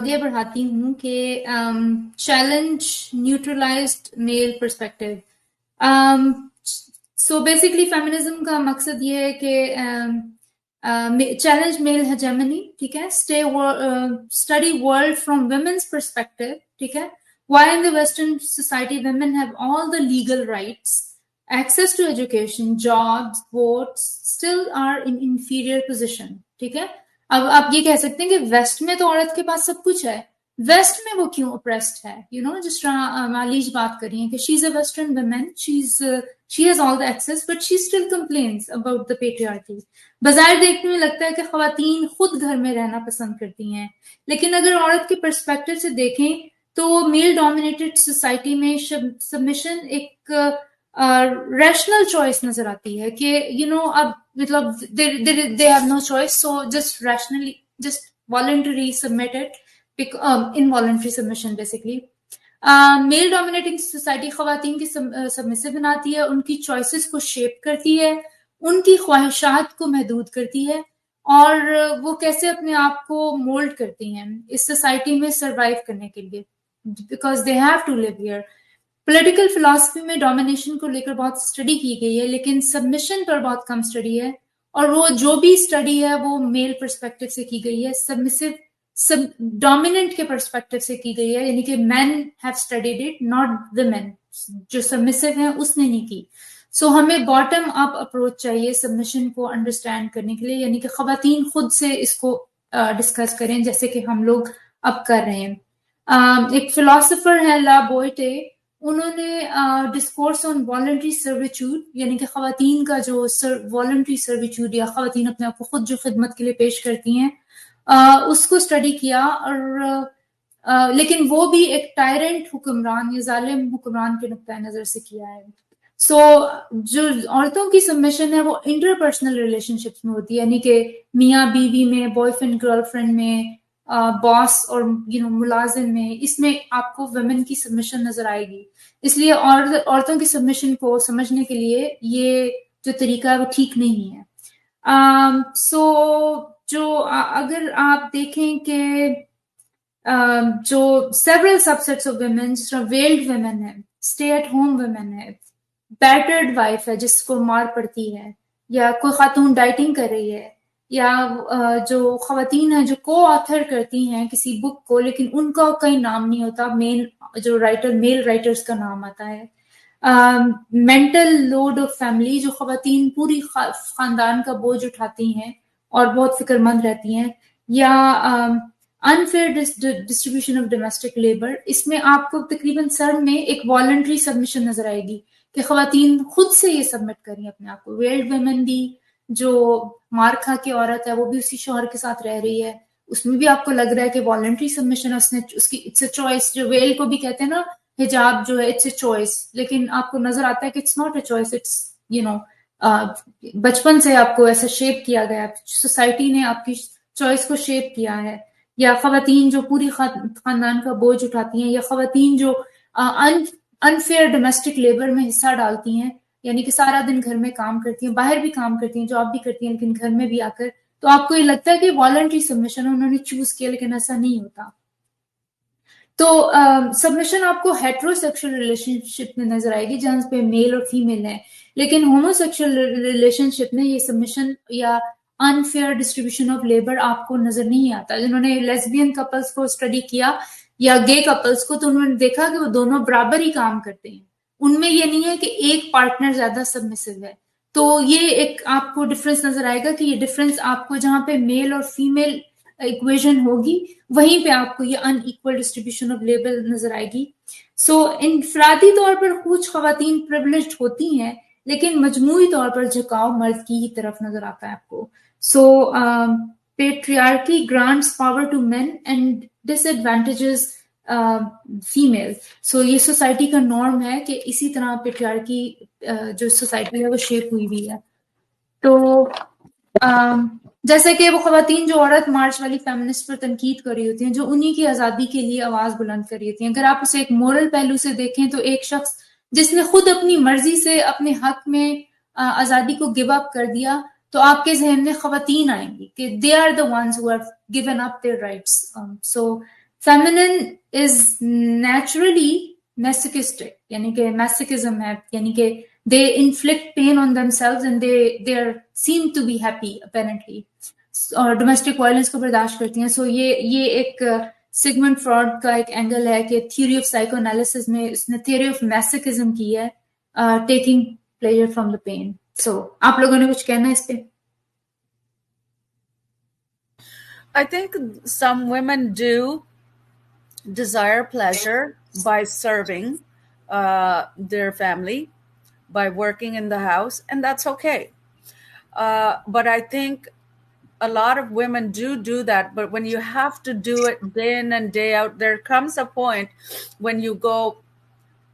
آگے بڑھاتی ہوں کہ چیلنج نیوٹرلائزڈ میل پرسپیکٹو. سو بیسکلی فیمنزم کا مقصد یہ ہے کہ چیلنج میل ہیجمنی، ٹھیک ہے، study world from women's perspective, ٹھیک ہے. Why in the Western society women have all the legal rights, access to education, jobs, votes, still are in inferior position, ٹھیک ہے. اب آپ یہ کہہ سکتے ہیں کہ ویسٹ میں تو عورت کے پاس سب کچھ ہے، ویسٹ میں وہ کیوں اپریسڈ ہے؟ جس طرح مالیج بات کر رہی ہیں کہ she is a western women, she has all the access but she still complains about the patriarchy. بظاہر دیکھنے میں لگتا ہے کہ خواتین خود گھر میں رہنا پسند کرتی ہیں، لیکن اگر عورت کے پرسپیکٹو سے دیکھیں تو میل ڈومینیٹڈ سوسائٹی میں سبمیشن ایک ریشنل چوائس نظر آتی ہے کہ اب مطلب they have no choice, so just rationally, just voluntarily submitted, involuntary submission basically. Mile dominating society خواتین کی سبمسو بناتی ہے، ان کی چوائسز کو شیپ کرتی ہے، ان کی خواہشات کو محدود کرتی ہے، اور وہ کیسے اپنے آپ کو مولڈ کرتی ہیں اس سوسائٹی میں سروائیو کرنے کے لیے، because they have to live here. Political philosophy میں ڈومینیشن کو لے کر بہت اسٹڈی کی گئی ہے، لیکن سبمیشن پر بہت کم اسٹڈی ہے، اور وہ جو بھی اسٹڈی ہے وہ میل پرسپیکٹو سے کی گئی ہے، ڈومیننٹ کے پرسپیکٹو سے کی گئی ہے، یعنی کہ men have studied it not women. جو سبمسو ہیں اس نے نہیں کی. سو ہمیں باٹم اپ اپروچ چاہیے سبمیشن کو انڈرسٹینڈ کرنے کے لیے، یعنی کہ خواتین خود سے اس کو ڈسکس کریں جیسے کہ ہم لوگ اب کر رہے ہیں. ایک فلاسفر ہے لا بوئٹے، انہوں نے ڈسکورس آن والنٹری سرویچوڈ، یعنی کہ خواتین کا جو والنٹری سرویچوڈ یا خواتین اپنے آپ کو خود جو خدمت کے لیے پیش کرتی ہیں اس کو اسٹڈی کیا، اور لیکن وہ بھی ایک ٹائرنٹ حکمران یا ظالم حکمران کے نقطۂ نظر سے کیا ہے. سو جو عورتوں کی سبمیشن ہے وہ انٹر پرسنل ریلیشن شپس میں ہوتی ہے، یعنی کہ میاں بیوی میں، بوائے فرینڈ گرل فرینڈ میں، باس اور ملازم میں، اس میں آپ کو ویمن کی سبمیشن نظر آئے گی. اس لیے عورتوں کی سبمیشن کو سمجھنے کے لیے یہ جو طریقہ ہے وہ ٹھیک نہیں ہے. سو جو اگر آپ دیکھیں کہ جو several sub sets of women, جس طرح ویلڈ ویمن ہے، اسٹے ایٹ ہوم ویمن ہے، بیٹرڈ وائف ہے جس کو مار پڑتی ہے، یا کوئی خاتون ڈائٹنگ کر رہی ہے، یا جو خواتین ہیں جو کو آتھر کرتی ہیں کسی بک کو لیکن ان کا کہیں نام نہیں ہوتا، مین جو رائٹر میل رائٹرز کا نام آتا ہے. مینٹل لوڈ آف فیملی، جو خواتین پوری خاندان کا بوجھ اٹھاتی ہیں اور بہت فکر مند رہتی ہیں، یا unfair distribution of domestic labour. اس میں آپ کو تقریباً سر میں ایک والنٹری سبمیشن نظر آئے گی کہ خواتین خود سے یہ سبمٹ کریں اپنے آپ کو. ویلڈ ویمن بھی، جو مار کھا کے عورت ہے وہ بھی اسی شوہر کے ساتھ رہ رہی ہے، اس میں بھی آپ کو لگ رہا ہے کہ والنٹری سبمیشن اس کی اٹس اے چوائس. جو ویل کو بھی کہتے ہیں نا، حجاب جو ہے اٹس اے چوائس، لیکن آپ کو نظر آتا ہے کہ it's not a choice, it's بچپن سے آپ کو ایسا شیپ کیا گیا، سوسائٹی نے آپ کی چوائس کو شیپ کیا ہے. یا خواتین جو پوری خاندان کا بوجھ اٹھاتی ہیں، یا خواتین جو انفیئر ڈومیسٹک لیبر میں حصہ ڈالتی ہیں، یعنی کہ سارا دن گھر میں کام کرتی ہیں، باہر بھی کام کرتی ہیں، جاب بھی کرتی ہیں، لیکن گھر میں بھی آ کر، تو آپ کو یہ لگتا ہے کہ والنٹری سبمیشن انہوں نے چوز کیا، لیکن ایسا نہیں ہوتا. تو سبمیشن آپ کو ہیٹرو سیکشل ریلیشن شپ میں نظر آئے گی جہاں پہ میل اور فیمیل ہے، لیکن ہومو سیکشل ریلیشن شپ میں یہ سبمیشن یا انفیئر ڈسٹریبیوشن آف لیبر آپ کو نظر نہیں آتا. جنہوں نے لیسبین کپلز کو اسٹڈی کیا یا گے کپلز کو، تو انہوں نے دیکھا کہ وہ دونوں برابر ہی کام کرتے ہیں، ان میں یہ نہیں ہے کہ ایک پارٹنر زیادہ سبمسو ہے. تو یہ ایک آپ کو ڈفرنس نظر آئے گا کہ یہ ڈفرنس آپ کو جہاں پہ میل اور فیمیل ایکویژن ہوگی وہیں پہ آپ کو یہ ان ایکول ڈسٹریبیوشن آف لیبر نظر آئے گی. سو انفرادی طور پر کچھ خواتین پریویلیجڈ ہوتی ہیں، لیکن مجموعی طور پر جھکاؤ مرد کی ہی طرف نظر آتا ہے آپ کو. So patriarchy grants power to men and disadvantages female. سو یہ سوسائٹی کا نارم ہے کہ اسی طرح پیٹریارکی جو سوسائٹی ہے وہ شیپ ہوئی بھی ہے. تو جیسے کہ وہ خواتین جو عورت مارچ والی فیمنسٹ پر تنقید کر رہی ہوتی ہیں، جو انہی کی آزادی کے لیے آواز بلند کر رہی ہوتی ہیں، اگر آپ اسے ایک مورل پہلو سے دیکھیں تو ایک شخص جس نے خود اپنی مرضی سے اپنے حق میں آزادی کو گیو اپ کر دیا، تو آپ کے ذہن میں خواتین آئیں گی کہ they are the ones who have given up their rights. So feminine is naturally masochistic, یعنی کہ masochism ہے, یعنی کہ they inflict pain on themselves and they are seem to be happy apparently, اور ڈومیسٹک وائلنس کو برداشت کرتی ہیں. سو یہ ایک سیگمنٹ فراڈ کا ایک اینگل ہے کہ تھیوری آف سائیکو انالیسس میں اس نے تھیوری آف میسوکزم کی ہے, taking pleasure from the pain. So آپ لوگوں نے کچھ کہنا ہے اس پہ؟ I think some women do desire pleasure by serving their family, by working in the house, and that's okay. But I think a lot of women do that, but when you have to do it day in and day out, there comes a point when you go,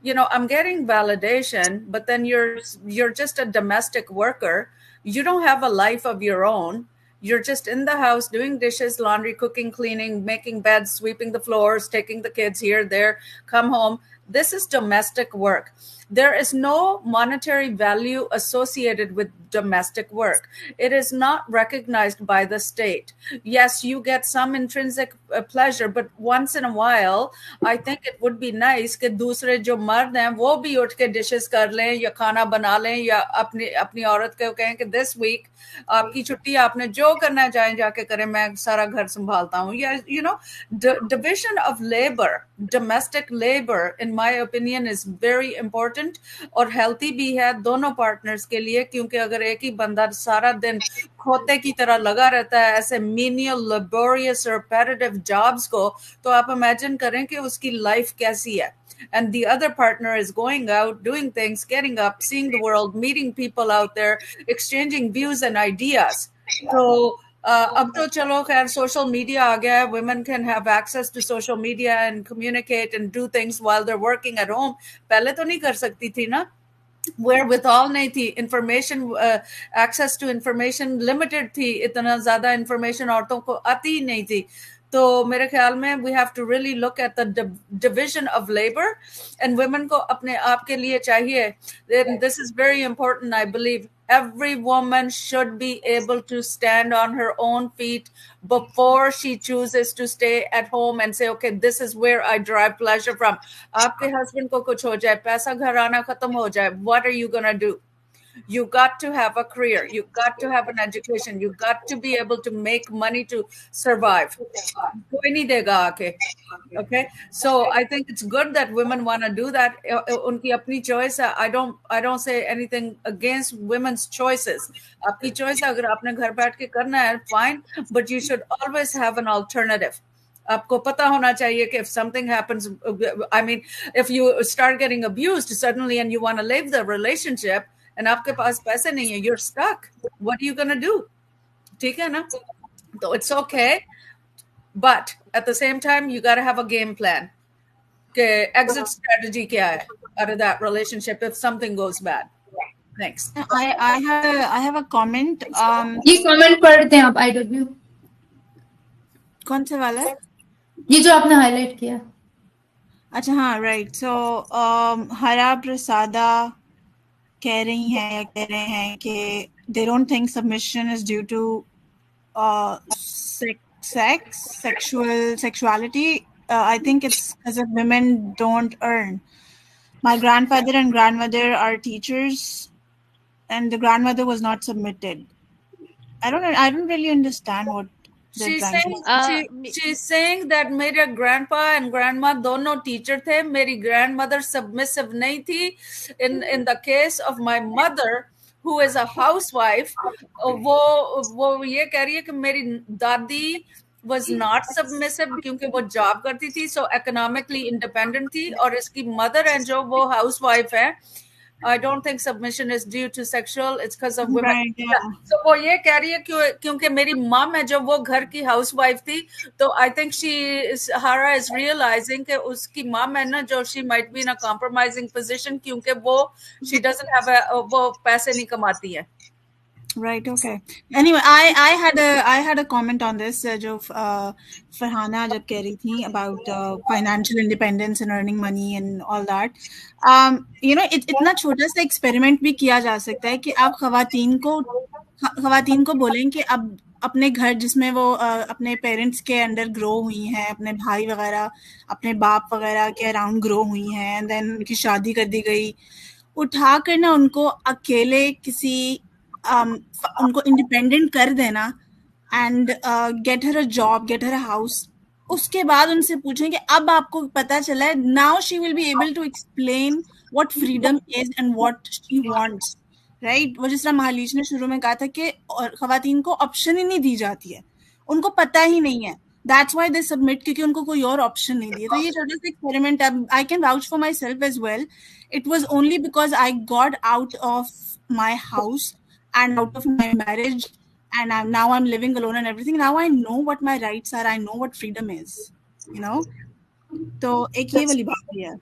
I'm getting validation, but then you're just a domestic worker. You don't have a life of your own. You're just in the house doing dishes, laundry, cooking, cleaning, making beds, sweeping the floors, taking the kids here, there, come home. This is domestic work. There is no monetary value associated with domestic work. It is not recognized by the state. Yes, you get some intrinsic pleasure, but once in a while, I think it would be nice کہ دوسرے جو مرد ہیں وہ بھی اٹھ کے dishes کر لیں یا کھانا بنا لیں یا اپنی عورت کو کہیں کہ دس ویک آپ کی چھٹی, آپ نے جو کرنا چاہیں جا کے کریں, میں سارا گھر سنبھالتا ہوں. یا division of labor, domestic labor in my opinion is very important اور healthy بھی ہے دونوں پارٹنرز کے لیے, کیونکہ اگر ایک ہی بندہ سارا دن کھوتے کی طرح لگا رہتا ہے ایسے menial, laborious, repetitive jobs کو, تو آپ امیجن کریں کہ اس کی لائف کیسی ہے. And the other partner is going out, doing things, getting up, seeing the world, meeting people out there, exchanging views and ideas. So اب تو چلو خیر سوشل میڈیا آ گیا ہے, women can have access to social media and communicate and do things while they're working at home. پہلے تو نہیں کر سکتی تھی نا, wherewithal نہیں تھی, information access to information limited تھی, اتنا زیادہ انفارمیشن عورتوں کو آتی ہی نہیں تھی. تو میرے خیال میں we have to really look at the division of labor, and women کو اپنے آپ کے لیے چاہیے, this is very important, I believe every woman should be able to stand on her own feet before she chooses to stay at home and say, okay, this is where I derive pleasure from. آپ کے husband کو کچھ ہو جائے, پیسہ گھر آنا ختم ہو جائے, what are you gonna do? You got to have a career. You got to have an education. You got to be able to make money to survive. کوئی نہیں دے گا آکے. Okay, so I think it's good that women want to do that. ان کی اپنی choice ہے. I don't say anything against women's choices. آپ کی choice ہے, اگر آپ نے گھر بیٹھ کے کرنا ہے fine, but you should always have an alternative. آپ کو پتا ہونا چاہیے کہ if something happens, I mean, if you start getting abused suddenly and you want to leave the relationship and آپ کے پاس پیسے نہیں ہیں, you're stuck. What are you gonna do? ٹھیک ہے نا, تو it's okay, but at the same time you gotta have a game plan. کہ exit strategy کیا ہے out of that relationship if something goes bad. Thanks. I have a comment. یہ comment پڑھتے ہیں آپ, IW کون سے والا؟ یہ جو آپ نے ہائی لائٹ کیا. اچھا ہاں رائٹ. سو ہرا پرسادا کہہ رہی ہیں یا کہہ رہے ہیں کہ they don't think submission is due to sexuality. I think it's because of women don't earn. My grandfather and grandmother are teachers and the grandmother was not submitted. I don't really understand what she's saying that میرے grandpa and grandma دونوں teacher تھے, میری grandmother submissive نہیں تھی. In the case of my mother who is a housewife, وہ یہ کہہ رہی ہے کہ میری دادی was not submissive کیونکہ وہ جاب کرتی تھی, so economically independent تھی, اور اس کی mother ہیں جو وہ housewife ہے. I don't think submission is due to sexual, it's because of women. Right, yeah. So وہ یہ کہہ رہی ہے کیونکہ میری mom ہے جو وہ گھر کی house wife تھی, تو I think Hara is realizing کہ اس کی mom ہے نا جو she might be in a compromising position کیونکہ وہ she doesn't have وہ پیسے نہیں کماتی ہے. Right, okay. Anyway, I had a comment on this جو فرحانہ جب کہہ رہی تھی about financial independence and earning money and all that. اتنا چھوٹا سا ایکسپیریمنٹ بھی کیا جا سکتا ہے کہ آپ خواتین کو بولیں کہ اب اپنے گھر جس میں وہ اپنے پیرنٹس کے انڈر گرو ہوئی ہیں, اپنے بھائی وغیرہ اپنے باپ وغیرہ کے اراؤنڈ گرو ہوئی ہیں, اینڈ دین ان کی شادی کر دی گئی, اٹھا کر نا ان کو اکیلے کسی ان کو انڈیپینڈنٹ کر دینا and get her a job, get her a house. اس کے بعد ان سے پوچھیں کہ اب آپ کو پتا چلا ہے, now she will be able to explain what freedom is and what she wants, right. وہ جس طرح مہالیش نے شروع میں کہا تھا کہ خواتین کو آپشن ہی نہیں دی جاتی ہے, ان کو پتہ ہی نہیں ہے, دیٹس وائی دے سبمٹ, کیونکہ ان کو کوئی اور آپشن نہیں دیا. تو یہ چھوٹا سا experiment, I can vouch for myself as well. It was only because I got out of my house and out of my marriage, and now I'm living alone and everything. Now I know what my rights are, I know what freedom is, you know. تو ایک یہ والی بات ہے.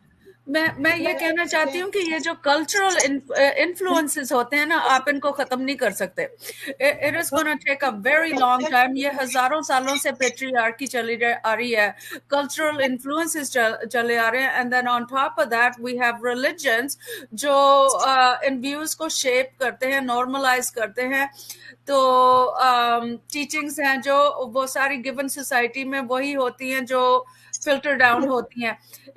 میں یہ کہنا چاہتی ہوں کہ یہ جو کلچرل انفلوئنسز ہوتے ہیں نا, آپ ان کو ختم نہیں کر سکتے. It is gonna take a very long time. یہ ہزاروں سالوں سے پیٹریارکی چلی آ رہی ہے, کلچرل انفلوئنسز چلے آ رہے ہیں, and then on top of that we have religions جو ان ویوز کو شیپ کرتے ہیں, نارملائز کرتے ہیں. تو ٹیچنگز ہیں جو وہ ساری گیون سوسائٹی میں وہی ہوتی ہیں جو filter down ہوتی ہیں.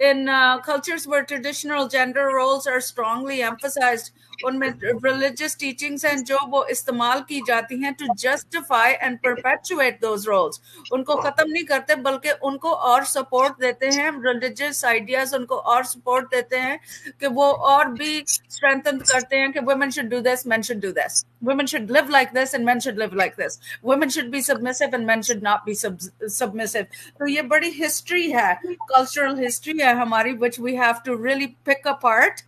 In cultures where traditional gender roles are strongly emphasized, ان میں religious teachings ہیں جو وہ استعمال کی جاتی ہیں to justify and perpetuate those roles. ان کو ختم نہیں کرتے بلکہ ان کو اور سپورٹ دیتے ہیں, religious ideas ان کو اور سپورٹ دیتے ہیں کہ وہ اور بھی strengthen کرتے ہیں کہ women should do this, men should do this. Women should live like this and men should live like this. Women should be submissive and men should not be submissive. تو یہ بڑی ہسٹری ہے, cultural history ہے ہماری, which we have to really pick apart.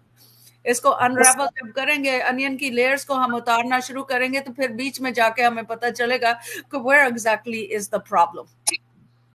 اس کو unravel جب کریں گے, انین کی لیئرز کو ہم اتارنا شروع کریں گے, تو پھر بیچ میں جا کے ہمیں پتہ چلے گا کہ where exactly is the problem.